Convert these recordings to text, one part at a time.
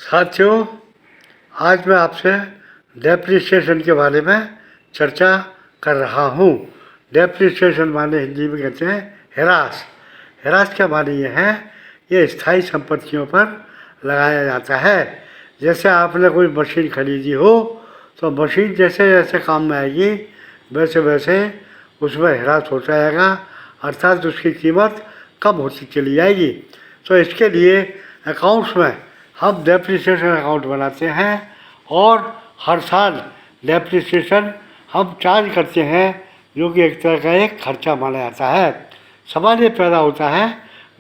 साथियों, आज मैं आपसे डेप्रिसिएशन के बारे में चर्चा कर रहा हूँ। डेप्रिसिएशन माने हिंदी में कहते हैं ह्रास। ह्रास का माने ये है, ये स्थायी संपत्तियों पर लगाया जाता है। जैसे आपने कोई मशीन खरीदी हो तो मशीन जैसे जैसे काम में आएगी वैसे वैसे उसमें ह्रास होता जाएगा, अर्थात उसकी कीमत कम होती चली जाएगी। तो इसके लिए अकाउंट्स में हम डेप्रिसिएशन अकाउंट बनाते हैं और हर साल डेप्रिसिएशन हम चार्ज करते हैं, जो कि एक तरह का एक खर्चा माना जाता है। सवाल ये पैदा होता है,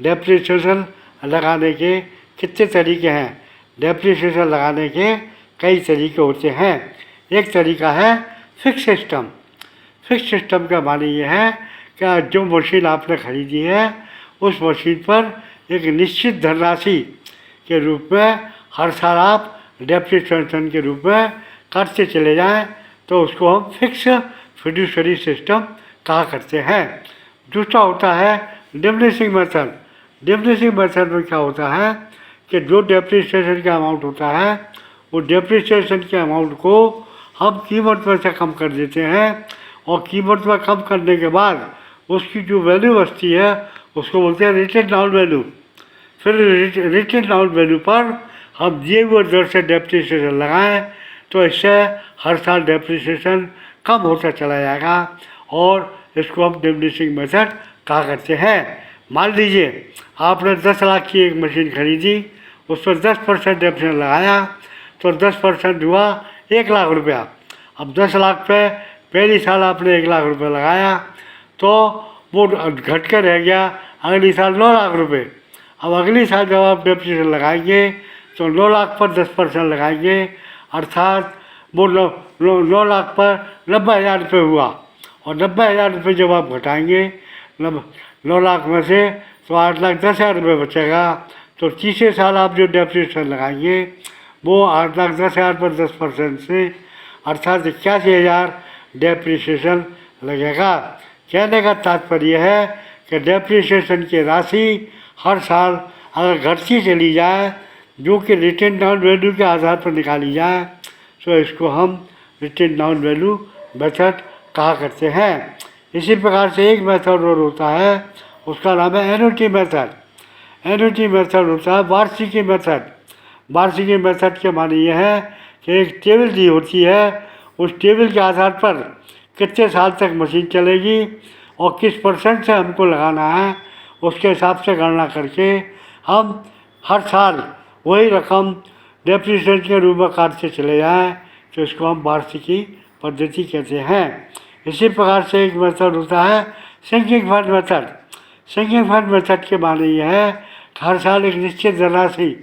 डेप्रिसिएशन लगाने के कितने तरीके हैं। डेप्रिसिएशन लगाने के कई तरीके होते हैं। एक तरीका है फिक्स सिस्टम। फिक्स सिस्टम का माने ये है कि जो मशीन आपने खरीदी है उस मशीन पर एक निश्चित धनराशि के रूप में हर साल आप डेप्रिसिएशन के रूप में काटते चले जाएं, तो उसको हम फिक्स फिड्यूशरी सिस्टम कहा करते हैं। दूसरा होता है डिमिनिशिंग मेथड। डिमिनिशिंग मेथड में क्या होता है कि जो डेप्रिसिएशन का अमाउंट होता है वो डेप्रिसिएशन के अमाउंट को हम कीमत में से कम कर देते हैं और कीमत में कम करने के बाद उसकी जो वैल्यू बचती है उसको बोलते हैं रिटन डाउन वैल्यू। फिर रिटन डाउन वैल्यू पर हम दिए हुए दर से डेप्रिसिएशन लगाएं तो इससे हर साल डेप्रिसिएशन कम होता चला जाएगा और इसको हम डिमिनिशिंग मेथड कहा करते हैं। मान लीजिए आपने 10 लाख की एक मशीन खरीदी, उस पर 10% डेप्रिसिएशन लगाया तो 10% हुआ 1 लाख रुपया। अब 10 लाख पे पहली साल आपने 1 लाख रुपये लगाया तो वो घट कर रह गया अगली साल 9 लाख रुपये। अब अगली साल जब आप डेप्रिसिएशन लगाएंगे तो 9 लाख पर 10% लगाएंगे, अर्थात वो 9 लाख पर 90,000 रुपये हुआ और 90,000 रुपये जब आप घटाएंगे 9 लाख में से तो 8,10,000 रुपये बचेगा। तो तीसरे साल आप जो डेप्रिसिएशन लगाएंगे वो 8,10,000 पर 10% से अर्थात 81,000 डेप्रिसिएशन लगेगा। कहने का तात्पर्य है कि डेप्रिसिएशन की राशि हर साल अगर घटती चली जाए, जो कि रिटन डाउन वैल्यू के आधार पर निकाली जाए, तो इसको हम रिटन डाउन वैल्यू मेथड कहा करते हैं। इसी प्रकार से एक मेथड और होता है, उसका नाम है एन्युटी मेथड। एन्युटी मेथड होता है वार्षिकी मेथड। वार्षिकी मेथड के माने ये है कि एक टेबल दी होती है, उस टेबल के आधार पर कितने साल तक मशीन चलेगी और किस % से हमको लगाना है, उसके हिसाब से गणना करके हम हर साल वही रकम डेप्रिसिएशन के रूप में काटते चले जाएँ, तो इसको हम वार्षिकी पद्धति कहते हैं। इसी प्रकार से एक मेथड होता है sinking fund method. Sinking fund method के माने ये है कि हर साल एक निश्चित धनराशि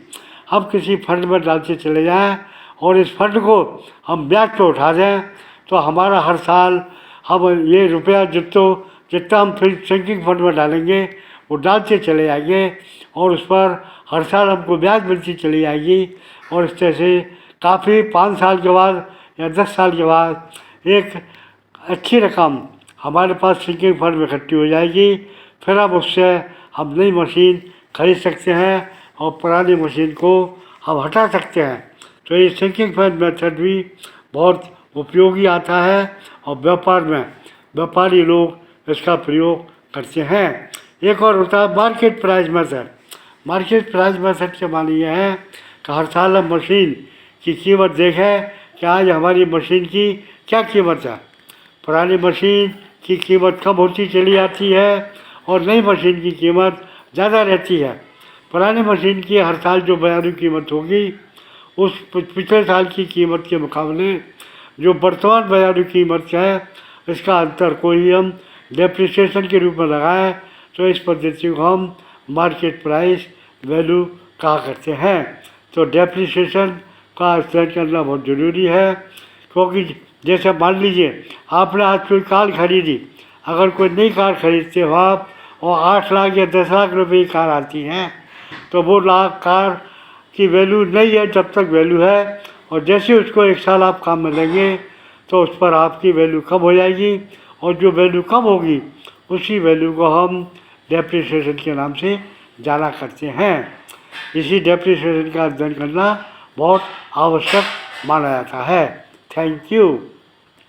हम किसी फंड में डालते चले जाएँ और इस फंड को हम ब्याज पर उठा दें, तो हमारा हर साल हम ये रुपया जितना हम फिर सिंकिंग फंड में डालेंगे वो डालते चले जाएंगे और उस पर हर साल हमको ब्याज मिलती चली जाएगी और इस तरह से काफ़ी 5 साल के बाद या 10 साल के बाद एक अच्छी रकम हमारे पास सिंकिंग फंड में इकट्ठी हो जाएगी। फिर अब उससे हम नई मशीन खरीद सकते हैं और पुरानी मशीन को हम हटा सकते हैं। तो ये सिंकिंग फंड मेथड भी बहुत उपयोगी आता है और व्यापार में व्यापारी लोग इसका प्रयोग करते हैं। एक और होता है market price method. Market price method के माने ये है कि हर साल हम मशीन की कीमत देखें कि आज हमारी मशीन की क्या कीमत है। पुरानी मशीन की कीमत कम होती चली जाती है और नई मशीन की कीमत ज़्यादा रहती है। पुरानी मशीन की हर साल जो बाज़ारी कीमत होगी उस पिछले साल की कीमत के मुकाबले जो वर्तमान बाज़ारी कीमत है इसका अंतर को ही हम डेप्रिसिएशन के रूप में लगाएं, तो इस पद्धति को हम मार्केट प्राइस वैल्यू कहा करते हैं। तो डेप्रिसिएशन का अध्ययन करना बहुत ज़रूरी है, क्योंकि जैसे मान लीजिए आपने आज कोई कार खरीदी, अगर कोई नई कार खरीदते हो आप और 8 लाख या 10 लाख रुपये की कार आती है, तो वो कार की वैल्यू नहीं है जब तक वैल्यू है, और जैसे उसको 1 साल आप काम में लेंगे तो उस पर आपकी वैल्यू कम हो जाएगी और जो वैल्यू कम होगी उसी वैल्यू को हम डेप्रिसिएशन के नाम से जाना करते हैं। इसी डेप्रिसिएशन का अध्ययन करना बहुत आवश्यक माना जाता है। Thank you.